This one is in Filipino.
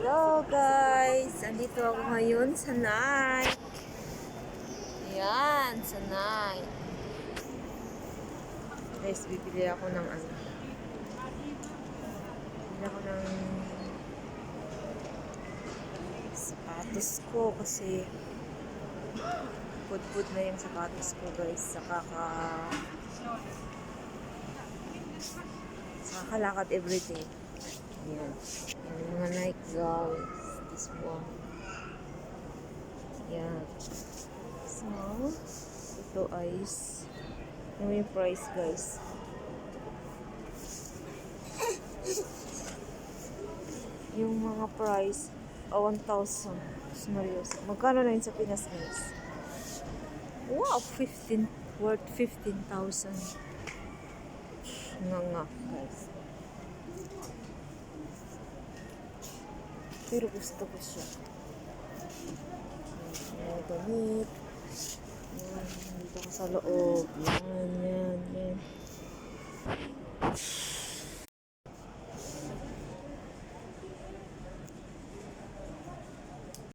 Hello guys! Andito ako ngayon sa Nike. Ayan, sa Nike. Guys, bibili ako ng ano. Bibili ako ng sapatos ko kasi pud-pud na yung sapatos ko guys. Sa kakalakad everyday. Ayan. Ayan yung mga Nike guys. This one. Ayan. So, ito is yung price guys. Yung mga price 1,000. Seryoso. Magkano na yun sa Pinas guys? Wow! Worth 15,000. Nga guys. Pero gusto ko siya. Ayan, gamit. Ayan, dito ko sa loob. Yan.